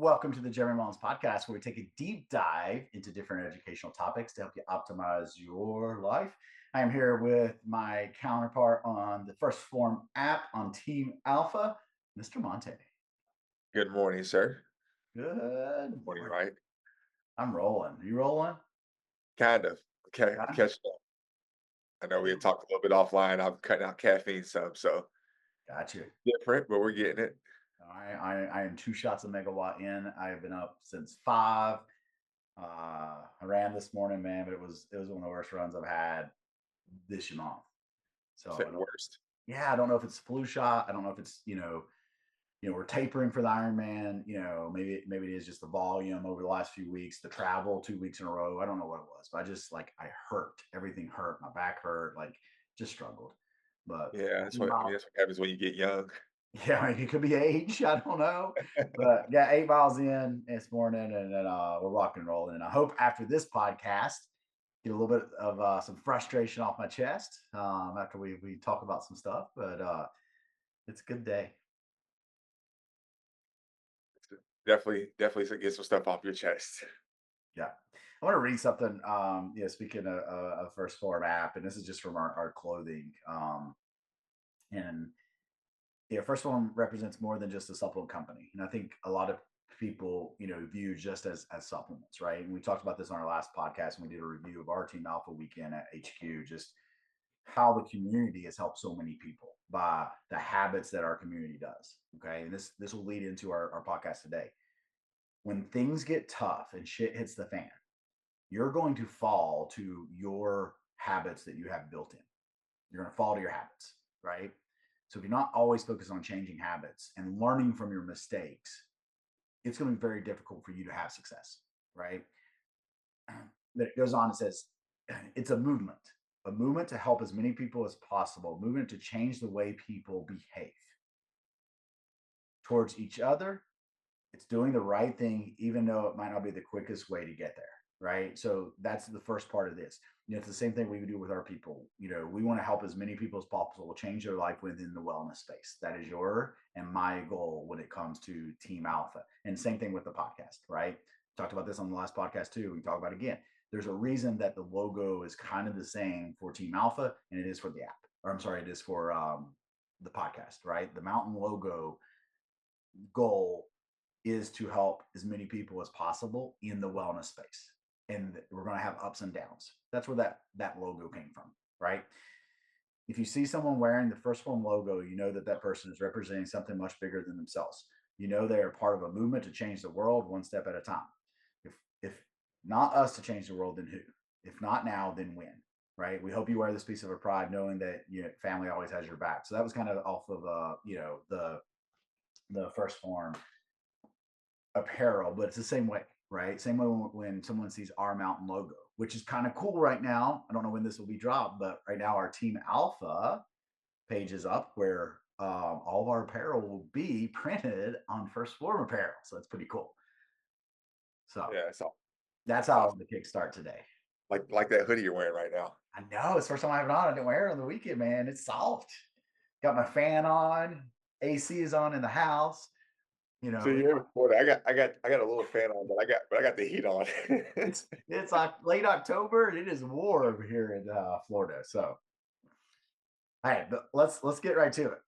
Welcome to the Jeremy Mullins podcast, where we take a deep dive into different educational topics to help you optimize your life. I am here with my counterpart on the First Form app on Team Alpha, Mr. Montae. Good morning, sir. Good Morning, morning. right? I'm rolling. You rolling? Kind of. Okay, I'm Kind of. catching up. I know we had talked a little bit offline. I'm cutting out caffeine some, so Got you. different, but we're getting it. I am 2 shots of megawatt in. I have been up since 5. I ran this morning, man, but it was one of the worst runs I've had this month. So I Said don't. worst. Yeah, I don't know if it's a flu shot. I don't know if it's we're tapering for the Ironman. Maybe it is just the volume over the last few weeks, the travel 2 weeks in a row. I don't know what it was, but I just like I hurt. Everything hurt. My back hurt. Like just struggled. But Yeah, that's what happens when you get young. yeah, it could be age. I don't know. But got 8 miles in this morning, and then we're rock and rolling. And I hope after this podcast, get a little bit of some frustration off my chest after we talk about some stuff. But it's a good day. Definitely get some stuff off your chest. Yeah. I want to read something. Speaking of First Form app, and this is just from our clothing. And First Form represents more than just a supplement company. And I think a lot of people, view just as supplements, right? And we talked about this on our last podcast when we did a review of our Team Alpha weekend at HQ, just how the community has helped so many people by the habits that our community does. Okay. And this will lead into our podcast today. When things get tough and shit hits the fan, you're going to fall to your habits that you have built in. You're going to fall to your habits, right? So if you're not always focused on changing habits and learning from your mistakes, it's going to be very difficult for you to have success, right? But it goes on, it says, it's a movement to help as many people as possible, a movement to change the way people behave towards each other. It's doing the right thing, even though it might not be the quickest way to get there. Right. So that's the first part of this. It's the same thing we do with our people. We want to help as many people as possible change their life within the wellness space. That is your and my goal when it comes to Team Alpha. And same thing with the podcast, right? Talked about this on the last podcast too. We talk about it again. There's a reason that the logo is kind of the same for Team Alpha and it is for the app. Or I'm sorry, it is for the podcast, right? The mountain logo goal is to help as many people as possible in the wellness space. And we're going to have ups and downs. That's where that logo came from, right? If you see someone wearing the First Form logo, you know that person is representing something much bigger than themselves. You know they are part of a movement to change the world one step at a time. If not us to change the world, then who? If not now, then when? Right? We hope you wear this piece of a pride, knowing that family always has your back. So that was kind of off of the First Form apparel, but it's the same way, right? Same way when someone sees our mountain logo, which is kind of cool right now. I don't know when this will be dropped, but right now our Team Alpha page is up where all of our apparel will be printed on First Form apparel. So that's pretty cool. So Yeah, it's all that's it's how awesome. the kick start today. Like that hoodie you're wearing right now. I know it's the first time I have it on. I didn't wear it on the weekend, man. It's soft. Got my fan on. AC is on in the house. You know, See, every morning I got a little fan on, but I got the heat on. it's like late October and it is warm here in Florida. So, all right, but let's get right to it.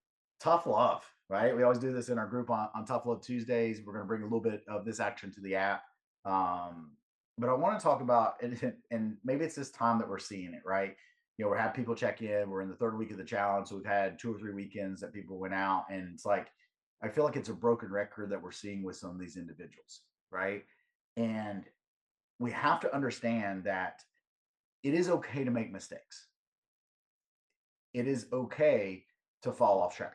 Tough love, right? We always do this in our group on Tough Love Tuesdays. We're going to bring a little bit of this action to the app, but I want to talk about it, and maybe it's this time that we're seeing it, right? We're having people check in. We're in the third week of the challenge, so we've had 2 or 3 weekends that people went out, and it's like I feel like it's a broken record that we're seeing with some of these individuals, right? And we have to understand that it is okay to make mistakes. It is okay to fall off track,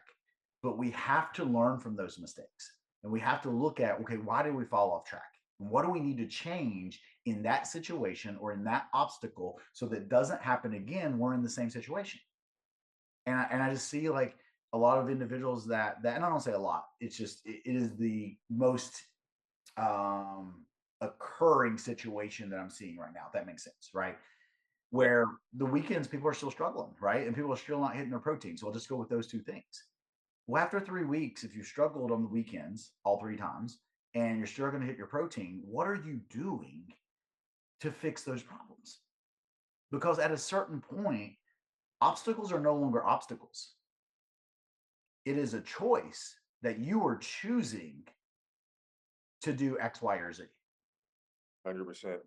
but we have to learn from those mistakes. And we have to look at, okay, why did we fall off track? And what do we need to change in that situation or in that obstacle so that it doesn't happen again? We're in the same situation. And I just see like a lot of individuals that and I don't say a lot, it's just it is the most occurring situation that I'm seeing right now, if that makes sense, right? Yeah, Where the weekends people are still struggling, right? And people are still not hitting their protein. So I'll just go with those two things. Well, after 3 weeks, if you struggled on the weekends all 3 times and you're still going to hit your protein, what are you doing to fix those problems? Because at a certain point, obstacles are no longer obstacles. It is a choice that you are choosing to do X, Y, or Z. 100%.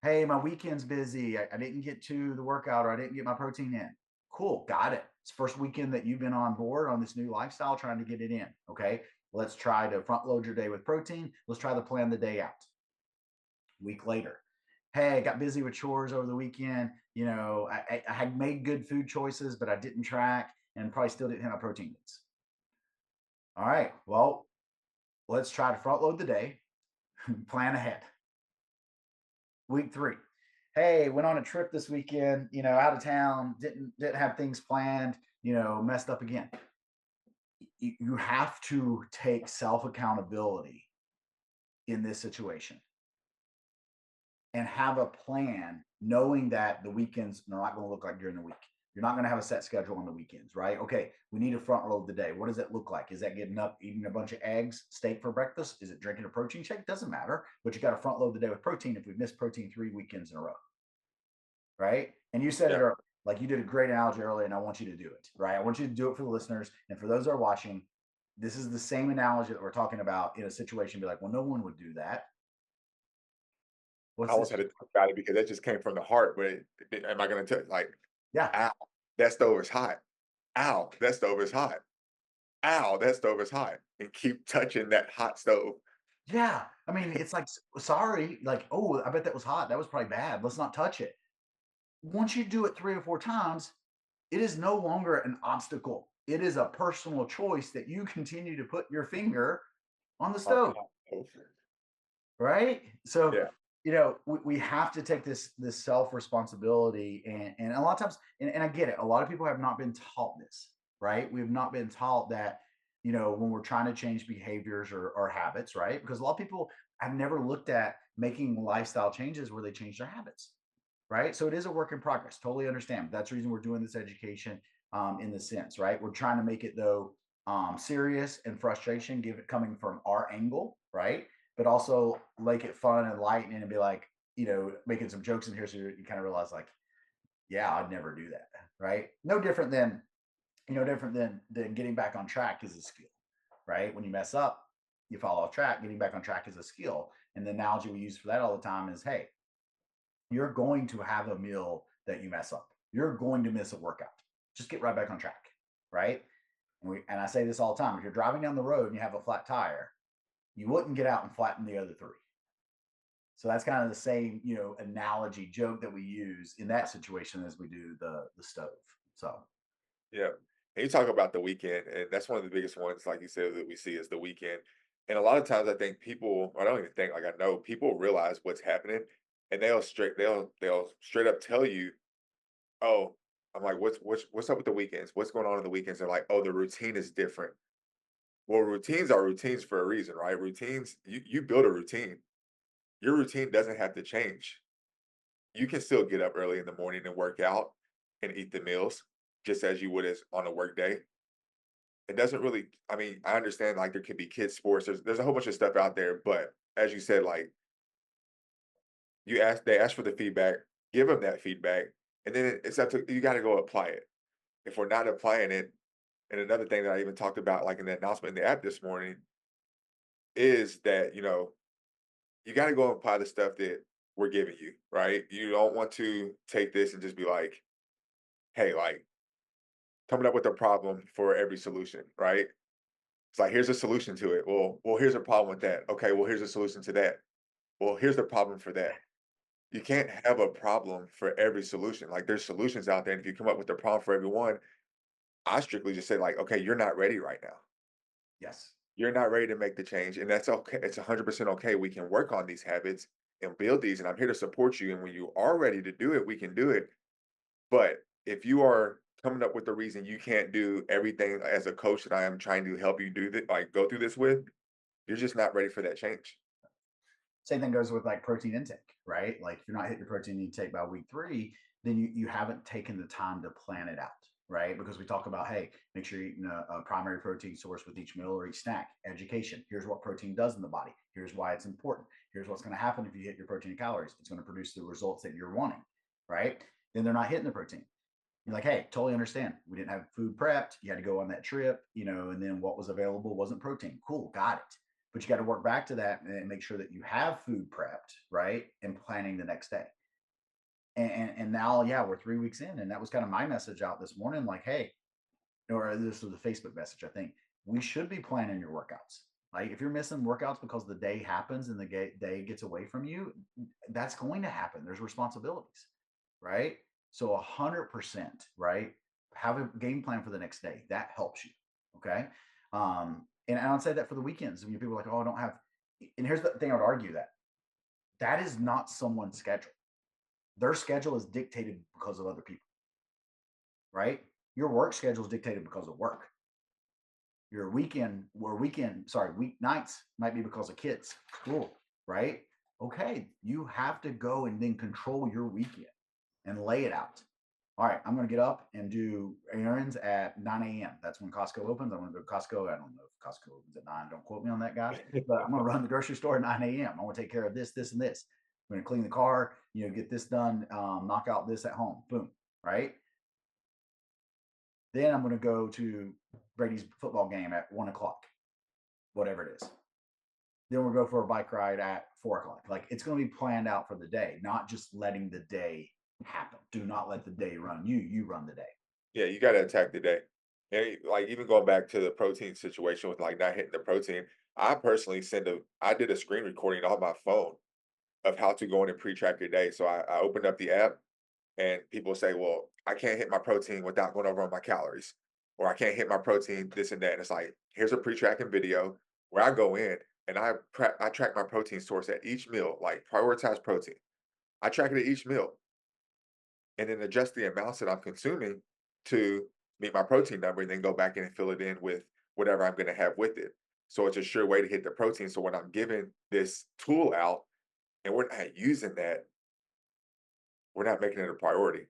Hey, my weekend's busy. I didn't get to the workout or I didn't get my protein in. Cool, got it. It's first weekend that you've been on board on this new lifestyle trying to get it in. Okay, let's try to front load your day with protein. Let's try to plan the day out. Week later, hey, I got busy with chores over the weekend. I had made good food choices, but I didn't track and probably still didn't have my protein needs. All right, well, let's try to front load the day, plan ahead. Week three, hey, went on a trip this weekend, out of town, didn't have things planned, messed up again. You have to take self accountability in this situation and have a plan, knowing that the weekends are not going to look like during the week. You're not going to have a set schedule on the weekends, right? Okay, we need to front load the day. What does that look like? Is that getting up, eating a bunch of eggs, steak for breakfast? Is it drinking a protein shake? Doesn't matter, but you got to front load the day with protein if we've missed protein 3 weekends in a row, right? And you said it Yeah. earlier, like you did a great analogy earlier, and I want you to do it, right? I want you to do it for the listeners and for those that are watching. This is the same analogy that we're talking about in a situation. Be like, well, no one would do that. I What's almost this? had to think about it because that just came from the heart, but am I gonna tell like, Yeah, "Ow, that stove is hot. Ow, that stove is hot. Ow, that stove is hot," and keep touching that hot stove. yeah. I mean, it's like, sorry, like, oh, I bet that was hot. That was probably bad. Let's not touch it. Once you do it 3 or 4 times, it is no longer an obstacle. It is a personal choice that you continue to put your finger on the On the stove, hot stove. right? So, Yeah, we have to take this self responsibility, and a lot of times, and I get it. A lot of people have not been taught this, right? We've not been taught that, when we're trying to change behaviors or habits, right? Because a lot of people have never looked at making lifestyle changes where they change their habits, right? So it is a work in progress. Totally understand. That's the reason we're doing this education, in the sense, right? We're trying to make it though, serious and frustration, give it coming from our angle, right? But also make it fun and light and be like, making some jokes in here so you kind of realize like, yeah, I'd never do that, right? No different than, getting back on track is a skill, right? When you mess up, you fall off track. Getting back on track is a skill. And the analogy we use for that all the time is, hey, you're going to have a meal that you mess up. You're going to miss a workout. Just get right back on track, right? And I say this all the time. If you're driving down the road and you have a flat tire, you wouldn't get out and flatten the other three. So that's kind of the same, analogy joke that we use in that situation as we do the stove. So yeah. And you talk about the weekend, and that's one of the biggest ones, like you said, that we see is the weekend. And a lot of times I think people, I don't even think, like I know, people realize what's happening and they'll straight up tell you, "Oh," I'm like, what's up with the weekends? What's going on in the weekends?" They're like, "Oh, the routine is different." Well, routines are routines for a reason, right? Routines, you build a routine. Your routine doesn't have to change. You can still get up early in the morning and work out and eat the meals just as you would as on a work day. It doesn't really, I mean, I understand like there could be kids sports. There's a whole bunch of stuff out there, but as you said, like they ask for the feedback, give them that feedback, and then it's up to you got to go apply it. If we're not applying it, and another thing that I even talked about, like in the announcement in the app this morning, is that you got to go and apply the stuff that we're giving you, right? You don't want to take this and just be like, hey, like coming up with a problem for every solution, right? It's like here's a solution to it. Well, here's a problem with that. Okay, well, here's a solution to that. Well, here's the problem for that. You can't have a problem for every solution. Like there's solutions out there, and if you come up with a problem for everyone, I strictly just say like, okay, you're not ready right now. yes, You're not ready to make the change, and that's okay. It's 100% okay. We can work on these habits and build these, and I'm here to support you. And when you are ready to do it, we can do it. But if you are coming up with the reason you can't do everything as a coach that I am trying to help you do that, like go through this with, you're just not ready for that change. same thing goes with like protein intake, right? Like if you're not hitting your protein intake by week three, then you haven't taken the time to plan it out, right? Because we talk about, hey, make sure you're eating a primary protein source with each meal or each snack. Education. Here's what protein does in the body. Here's why it's important. Here's what's going to happen if you hit your protein and calories. It's going to produce the results that you're wanting, right? Then they're not hitting the protein. You're like, hey, totally understand. We didn't have food prepped. You had to go on that trip, and then what was available wasn't protein. Cool, got it. But you got to work back to that and make sure that you have food prepped, right? And planning the next day. And now, yeah, we're 3 weeks in, and that was kind of my message out this morning. Like, hey, or this was a Facebook message, I think. We should be planning your workouts. Like, if you're missing workouts because the day happens and the day gets away from you, that's going to happen. There's responsibilities, right? So 100%, right? Have a game plan for the next day. That helps you. Okay. And I would say that for the weekends. When people are like, oh, I don't have, and here's the thing I would argue that is not someone's schedule. Their schedule is dictated because of other people, right? Your work schedule is dictated because of work. Your weeknights might be because of kids, school, right? Okay, you have to go and then control your weekend and lay it out. All right, I'm going to get up and do errands at 9 a.m. That's when Costco opens. I'm going to go to Costco. I don't know if Costco opens at 9. Don't quote me on that, guys. But I'm going to run the grocery store at 9 a.m. I want to take care of this, this, and this. I'm going to clean the car, get this done, knock out this at home. Boom, right? Then I'm going to go to Brady's football game at 1 o'clock, whatever it is. Then we'll go for a bike ride at 4 o'clock. Like, it's going to be planned out for the day, not just letting the day happen. Do not let the day run you. You run the day. Yeah, you gotta attack the day. And like even going back to the protein situation with like not hitting the protein, I personally I did a screen recording on my phone of how to go in and pre-track your day. So I opened up the app and people say, well, I can't hit my protein without going over on my calories, or I can't hit my protein, this and that. And it's like, here's a pre-tracking video where I go in and I track my protein source at each meal, like prioritize protein. I track it at each meal and then adjust the amounts that I'm consuming to meet my protein number and then go back in and fill it in with whatever I'm going to have with it. So it's a sure way to hit the protein. So when I'm giving this tool out and we're not using that, we're not making it a priority.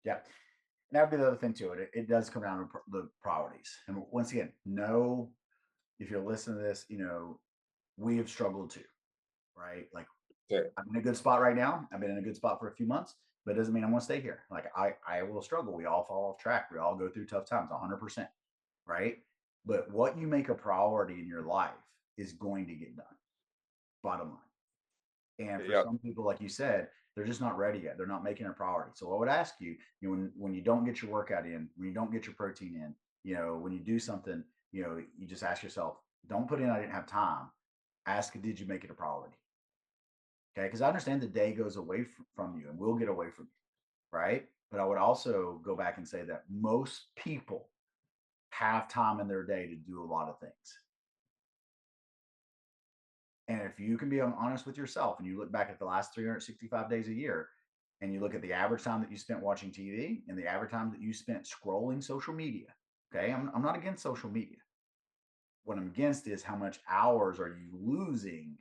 Yeah. And that'd be the other thing too. It does come down to the priorities. And once again, know if you're listening to this, we have struggled too, right? Like, Yeah, I'm in a good spot right now. I've been in a good spot for a few months, but it doesn't mean I'm going to stay here. Like, I will struggle. We all fall off track. We all go through tough times, 100%, right? But what you make a priority in your life is going to get done. Bottom line. And for yeah, some people, like you said, they're just not ready yet. They're not making a priority. So I would ask you, when you don't get your workout in, when you don't get your protein in, when you do something, you just ask yourself, don't put in, I didn't have time. Ask, did you make it a priority? Okay. Because I understand the day goes away from you and will get away from you. Right. But I would also go back and say that most people have time in their day to do a lot of things. And if you can be honest with yourself and you look back at the last 365 days a year and you look at the average time that you spent watching TV and the average time that you spent scrolling social media, okay, I'm not against social media. What I'm against is how much hours are you losing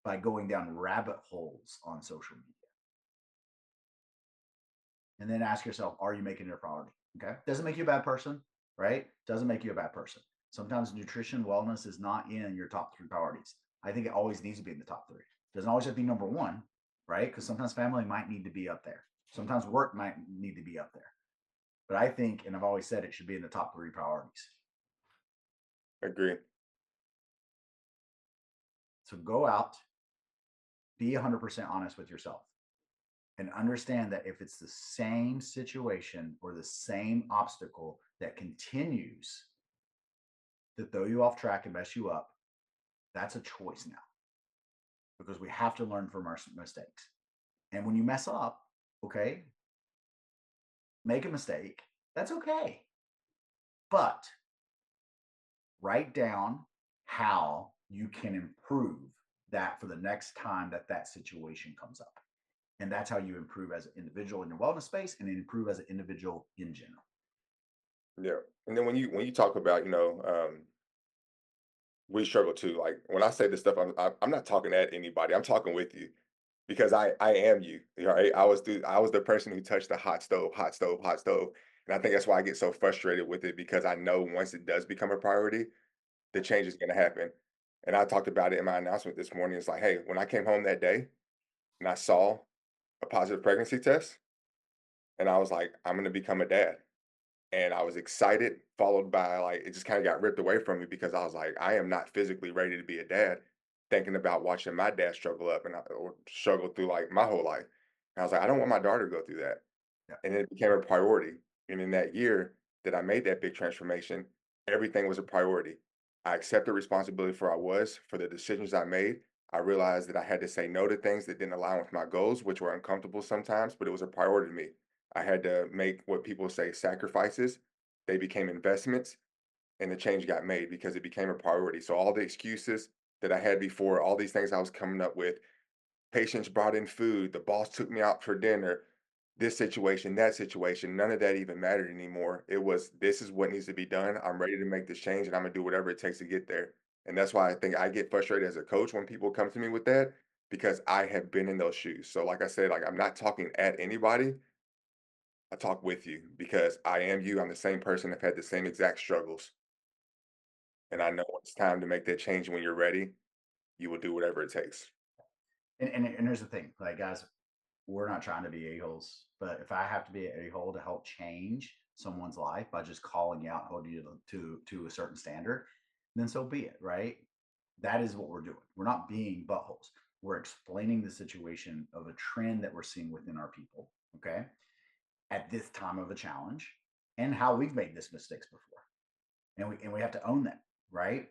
by going down rabbit holes on social media. And then ask yourself, are you making it a priority? Okay. Doesn't make you a bad person, right? Doesn't make you a bad person. Sometimes nutrition, wellness is not in your top 3 priorities. I think it always needs to be in the top 3. It doesn't always have to be number 1, right? Because sometimes family might need to be up there. Sometimes work might need to be up there. But I think, and I've always said, it should be in the top 3 priorities. agree. So go out, be 100% honest with yourself, and understand that if it's the same situation or the same obstacle that continues to throw you off track and mess you up, that's a choice now, because we have to learn from our mistakes. And when you mess up, okay, make a mistake, that's okay. But write down how you can improve that for the next time that situation comes up. And that's how you improve as an individual in your wellness space and improve as an individual in general. Yeah. And then when you talk about, we struggle too. Like when I say this stuff, I'm not talking at anybody. I'm talking with you because I am you. Right? I was the person who touched the hot stove, hot stove, hot stove. And I think that's why I get so frustrated with it because I know once it does become a priority, the change is gonna happen. And I talked about it in my announcement this morning. It's like, hey, when I came home that day and I saw a positive pregnancy test, and I was like, I'm gonna become a dad. And I was excited, followed by like it just kind of got ripped away from me because I was like, I am not physically ready to be a dad. Thinking about watching my dad struggle up or struggle through like my whole life. And I was like, I don't want my daughter to go through that. Yeah. And it became a priority. And in that year that I made that big transformation, everything was a priority. I accepted responsibility for I was, for the decisions I made. I realized that I had to say no to things that didn't align with my goals, which were uncomfortable sometimes, but it was a priority to me. I had to make what people say sacrifices. They became investments, and the change got made because it became a priority. So all the excuses that I had before, all these things I was coming up with, patients brought in food, the boss took me out for dinner, this situation, that situation, none of that even mattered anymore. It was, this is what needs to be done. I'm ready to make this change and I'm gonna do whatever it takes to get there. And that's why I think I get frustrated as a coach when people come to me with that because I have been in those shoes. So like I said, like I'm not talking at anybody. I talk with you because I am you. I'm the same person. I've had the same exact struggles. And I know when it's time to make that change. When you're ready, you will do whatever it takes. And here's the thing, like guys, we're not trying to be a-holes, but if I have to be an a-hole to help change someone's life by just calling you out and holding you to a certain standard, then so be it, right? That is what we're doing. We're not being buttholes. We're explaining the situation of a trend that we're seeing within our people, okay, at this time of a challenge, and how we've made this mistakes before, and we have to own that, right?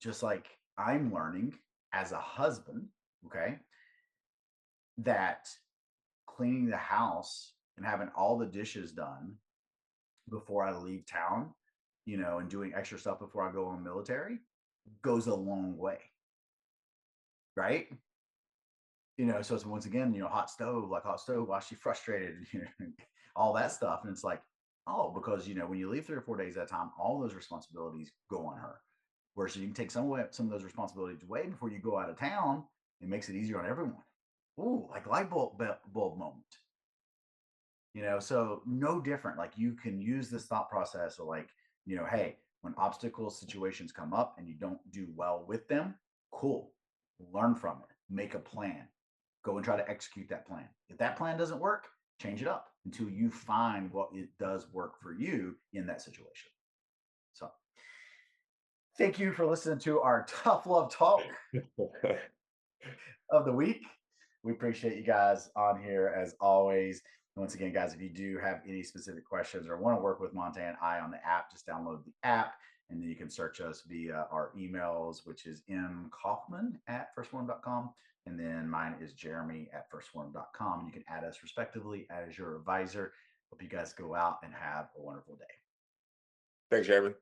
Just like I'm learning as a husband, okay, that cleaning the house and having all the dishes done before I leave town, and doing extra stuff before I go on military goes a long way, right? So it's once again, hot stove, why is she frustrated, all that stuff. And it's like, oh, because when you leave 3 or 4 days at a time, all those responsibilities go on her. Whereas you can take some of those responsibilities away before you go out of town, it makes it easier on everyone. Ooh, like light bulb moment. So no different. Like you can use this thought process of like, hey, when obstacle situations come up and you don't do well with them, cool, learn from it, make a plan, go and try to execute that plan. If that plan doesn't work, change it up until you find what it does work for you in that situation. So thank you for listening to our tough love talk of the week. We appreciate you guys on here as always. And once again, guys, if you do have any specific questions or want to work with Montae and I on the app, just download the app and then you can search us via our emails, which is mkaufman@firstform.com. And then mine is jeremy@firstform.com. You can add us respectively as your advisor. Hope you guys go out and have a wonderful day. Thanks, Jeremy.